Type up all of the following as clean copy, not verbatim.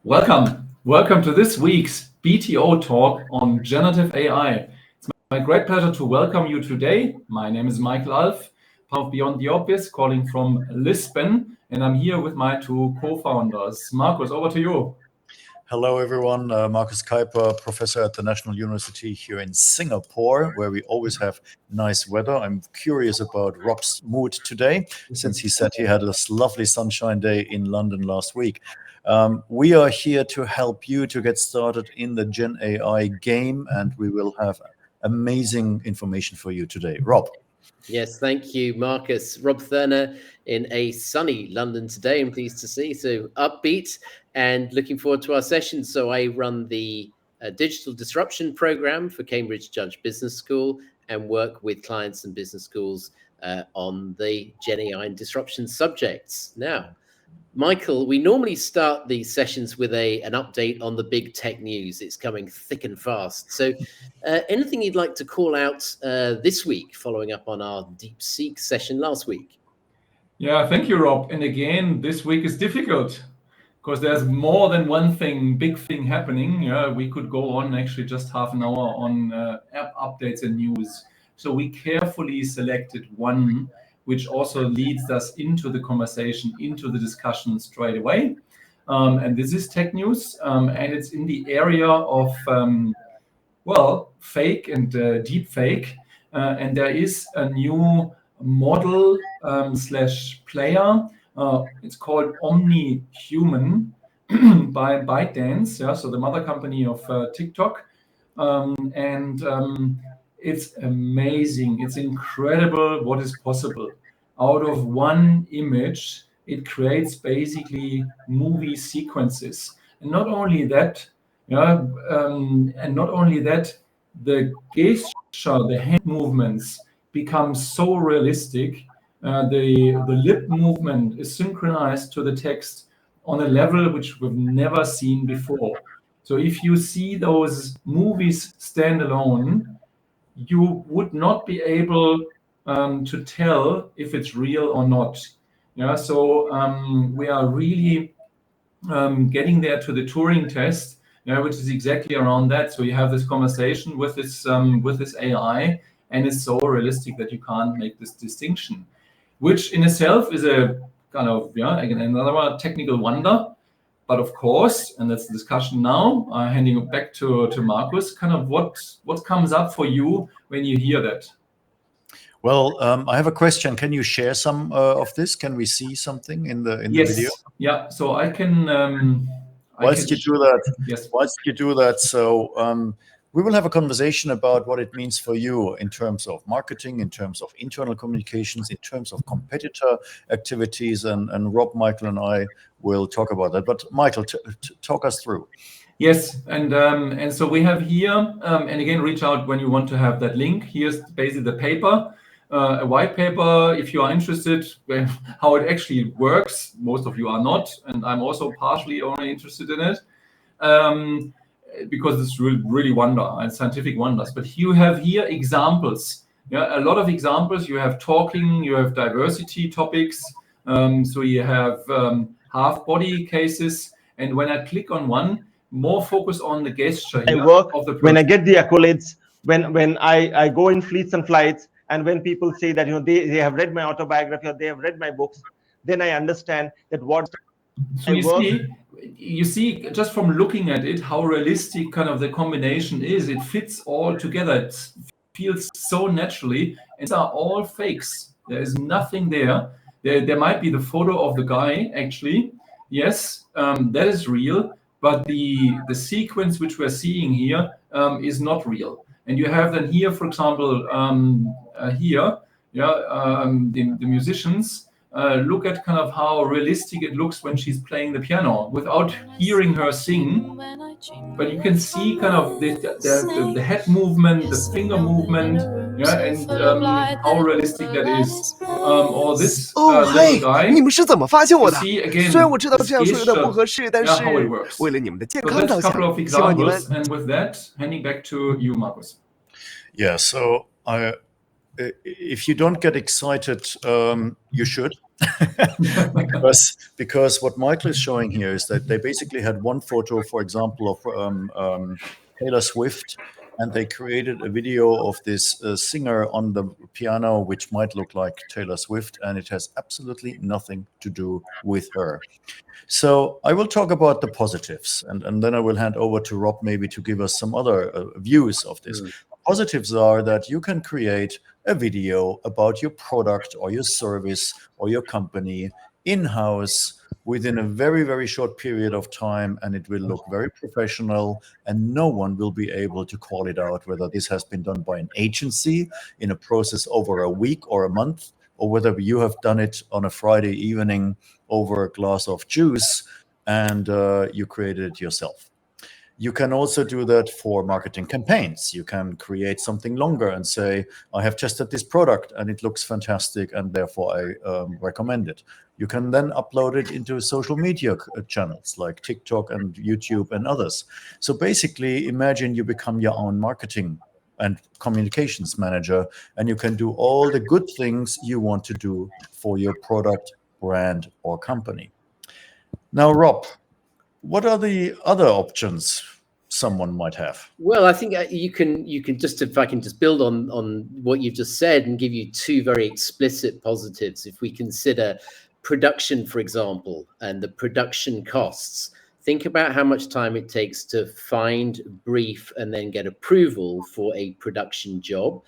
Welcome to this week's BTO talk on generative AI. It's my great pleasure to welcome you today. My name is Michael Alf, part of Beyond the Obvious, calling from Lisbon, and I'm here with my two co-founders. Markus, over to you. Hello, everyone. Markus Keiper, professor at the National University here in Singapore, where we always have nice weather. I'm curious about Rob's mood today, since he said he had a lovely sunshine day in London last week. We are here to help you to get started in the Gen AI game, and we will have amazing information for you today. Rob. Yes, thank you, Markus. Rob Thurner in a sunny London today, I'm pleased to see. So upbeat and looking forward to our session. So I run the Digital Disruption Program for Cambridge Judge Business School and work with clients and business schools on the Gen AI and disruption subjects. Now, Michael, we normally start these sessions with an update on the big tech news. It's coming thick and fast. So anything you'd like to call out this week, following up on our DeepSeek session last week? Yeah, thank you, Rob. And again, this week is difficult because there's more than one big thing happening. Yeah, we could go on actually just half an hour on app updates and news. So we carefully selected one which also leads us into the conversation, into the discussion straight away. And this is tech news, and it's in the area of, fake and deep fake. And there is a new model slash player. It's called OmniHuman by Bytedance, so the mother company of TikTok. It's amazing. It's incredible what is possible. Out of one image, it creates basically movie sequences. And not only that, the gesture, the hand movements become so realistic. The lip movement is synchronized to the text on a level which we've never seen before. So if you see those movies stand alone, you would not be able to tell if it's real or not. So we are really getting there to the Turing test, which is exactly around that. So you have this conversation with this AI, and it's so realistic that you can't make this distinction, which in itself is a kind of again another technical wonder. But of course, and that's the discussion now, handing it back to Markus, kind of what comes up for you when you hear that? Well, I have a question. Can you share some of this? Can we see something in the video? Yeah, so I can... Whilst you do that, so we will have a conversation about what it means for you in terms of marketing, in terms of internal communications, in terms of competitor activities, and Rob, Michael, and I will talk about that. But Michael, talk us through. Yes, and so we have here, and again, reach out when you want to have that link. Here's basically the paper, a white paper, if you are interested, how it actually works. Most of you are not, and I'm also partially only interested in it. Because it's really wonder and scientific wonders. But you have here examples. A lot of examples. You have talking, you have diversity topics. So you have half body cases. And when I click on one, more focus on the gesture here. I work of the when I get the accolades, when I go in fleets and flights, and when people say that they have read my autobiography or they have read my books, then I understand that what so you see just from looking at it how realistic kind of the combination is. It fits all together. It feels so naturally. And these are all fakes. There is nothing there. There might be the photo of the guy actually. Yes, that is real. But the sequence which we're seeing here is not real. And you have then here, for example, the musicians. Look at kind of how realistic it looks when she's playing the piano without hearing her sing. But you can see kind of the head movement, the finger movement, and how realistic that is. Or this little guy. 你们是怎么发现我的？ See again, 虽然我知道这样说有点不合适，但是 how it works. 为了你们的健 So 康 that's 着 a couple 想， of 希望你们 examples. And with that, handing back to you, Markus. Yeah, so if you don't get excited, you should. because what Michael is showing here is that they basically had one photo, for example, of Taylor Swift, and they created a video of this singer on the piano, which might look like Taylor Swift, and it has absolutely nothing to do with her. So I will talk about the positives, and then I will hand over to Rob maybe to give us some other views of this. Positives are that you can create a video about your product or your service or your company in-house within a very, very short period of time, and it will look very professional, and no one will be able to call it out whether this has been done by an agency in a process over a week or a month, or whether you have done it on a Friday evening over a glass of juice and you created it yourself. You can also do that for marketing campaigns. You can create something longer and say, I have tested this product and it looks fantastic, and therefore I recommend it. You can then upload it into social media channels like TikTok and YouTube and others. So basically, imagine you become your own marketing and communications manager, and you can do all the good things you want to do for your product, brand, or company. Now, Rob, what are the other options someone might have? Well, I think you can just, if I can just build on what you've just said and give you two very explicit positives. If we consider production, for example, and the production costs, think about how much time it takes to find, brief, and then get approval for a production job.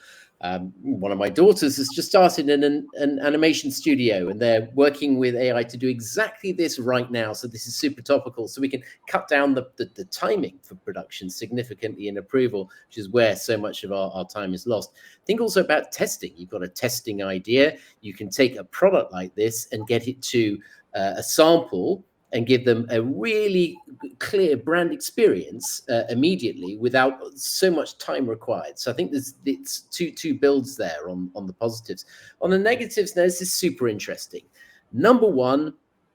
One of my daughters has just started in an animation studio, and they're working with AI to do exactly this right now. So this is super topical. So we can cut down the timing for production significantly in approval, which is where so much of our time is lost. Think also about testing. You've got a testing idea. You can take a product like this and get it to a sample and give them a really clear brand experience immediately without so much time required. So I think it's two builds there on the positives. On the negatives, now this is super interesting. Number one,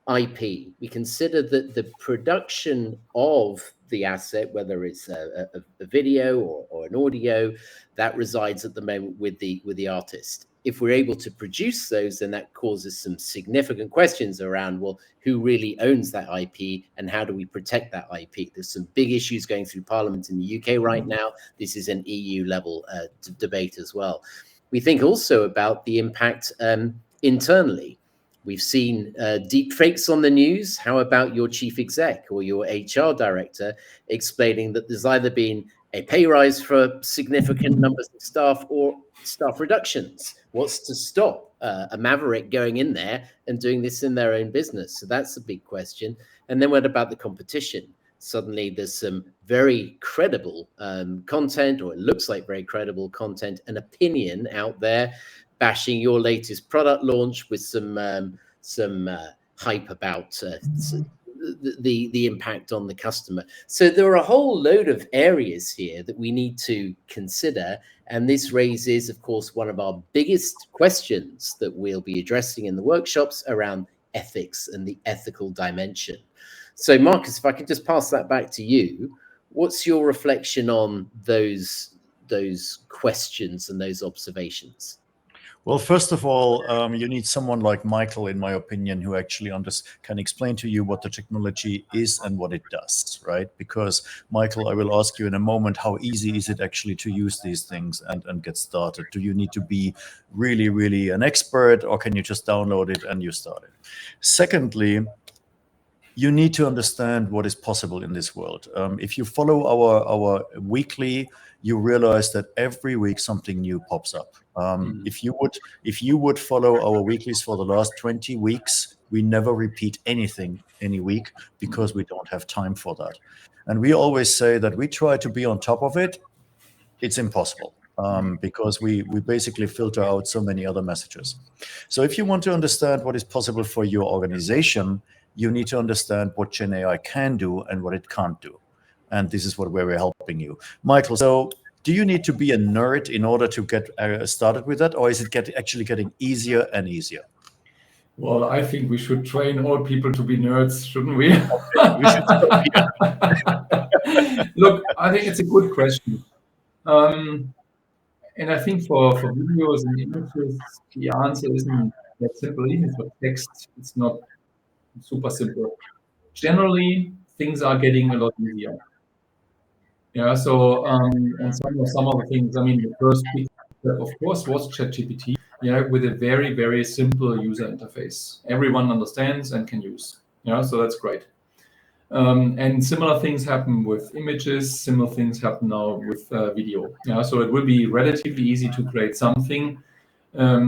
IP. We consider that the production of the asset, whether it's a video or an audio, that resides at the moment with the artist. If we're able to produce those, then that causes some significant questions around, well, who really owns that IP and how do we protect that IP? There's some big issues going through Parliament in the UK right now. This is an EU level debate as well. We think also about the impact internally. We've seen deep fakes on the news. How about your chief exec or your HR director explaining that there's either been a pay rise for significant numbers of staff or staff reductions? What's to stop a maverick going in there and doing this in their own business? So that's a big question. And then what about the competition? Suddenly there's some very credible content, or it looks like very credible content and opinion out there bashing your latest product launch with some hype about the impact on the customer. So there are a whole load of areas here that we need to consider. And this raises, of course, one of our biggest questions that we'll be addressing in the workshops around ethics and the ethical dimension. So Markus, if I could just pass that back to you, what's your reflection on those questions and those observations? Well, first of all, you need someone like Michael, in my opinion, who actually can explain to you what the technology is and what it does, right? Because, Michael, I will ask you in a moment, how easy is it actually to use these things and get started? Do you need to be really, really an expert, or can you just download it and you start it? Secondly, you need to understand what is possible in this world. If you follow our weekly, you realize that every week something new pops up. If you would follow our weeklies for the last 20 weeks, we never repeat anything any week because we don't have time for that. And we always say that we try to be on top of it. It's impossible. Because we basically filter out so many other messages. So if you want to understand what is possible for your organization, you need to understand what GenAI can do and what it can't do. And this is where we're helping you. Michael, so do you need to be a nerd in order to get started with that? Or is it actually getting easier and easier? Well, I think we should train all people to be nerds, shouldn't we? Okay, we should stop here. Look, I think it's a good question. And I think for videos and images, the answer isn't that simple. Even for text, it's not super simple. Generally, things are getting a lot easier. Yeah, so and some of the things, I mean, the first big step, of course, was ChatGPT, yeah, with a very, very simple user interface. Everyone understands and can use. Yeah, so that's great. And similar things happen with images, similar things happen now with video. Yeah, so it will be relatively easy to create something which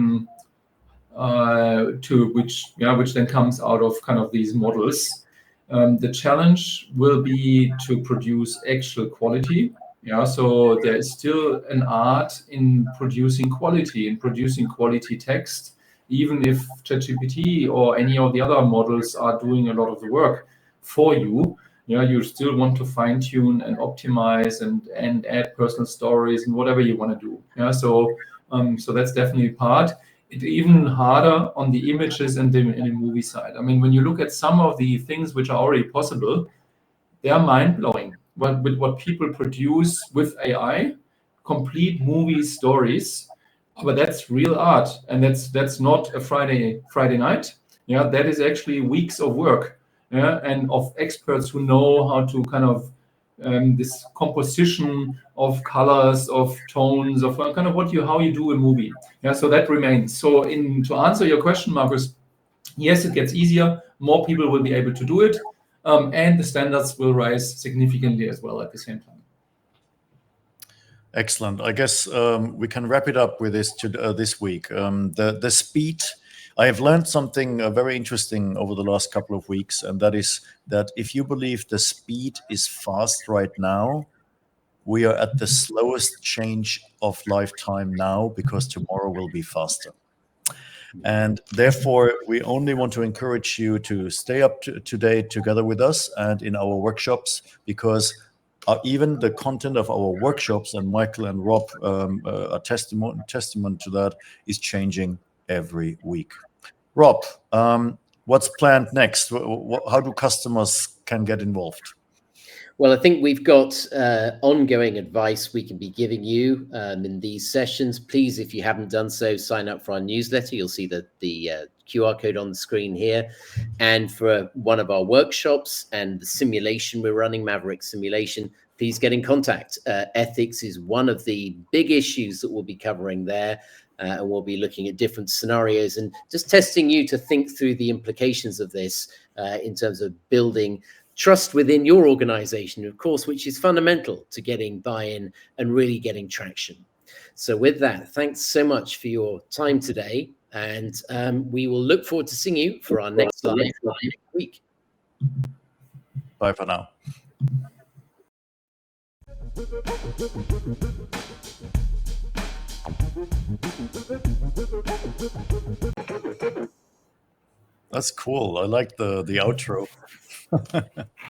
then comes out of kind of these models. The challenge will be to produce actual quality. Yeah, so there is still an art in producing quality text, even if ChatGPT or any of the other models are doing a lot of the work for you. Yeah, you still want to fine tune and optimize and add personal stories and whatever you want to do. Yeah, so that's definitely part. It's even harder on the images and the movie side. I mean, when you look at some of the things which are already possible, they are mind-blowing. With what people produce with AI, complete movie stories, but that's real art, and that's not a Friday night. Yeah, that is actually weeks of work. Yeah, and of experts who know how to kind of this composition of colors, of tones, of kind of how you do a movie. Yeah, so that remains. So to answer your question, Markus, yes, it gets easier. More people will be able to do it, and the standards will rise significantly as well at the same time. Excellent. I guess we can wrap it up with this week. The speed. I have learned something very interesting over the last couple of weeks, and that is that if you believe the speed is fast right now, we are at the slowest change of lifetime now, because tomorrow will be faster. And therefore, we only want to encourage you to stay up to date together with us and in our workshops, because even the content of our workshops, and Michael and Rob are testament to that, is changing every week. Rob, what's planned next? How do customers can get involved? Well, I think we've got ongoing advice we can be giving you in these sessions. Please, if you haven't done so, sign up for our newsletter. You'll see the QR code on the screen here. And for one of our workshops and the simulation we're running, Maverick Simulation, please get in contact. Ethics is one of the big issues that we'll be covering there. And we'll be looking at different scenarios and just testing you to think through the implications of this in terms of building trust within your organization, of course, which is fundamental to getting buy-in and really getting traction. So with that, thanks so much for your time today. And we will look forward to seeing you for our next live next week. Bye for now. That's cool. I like the outro.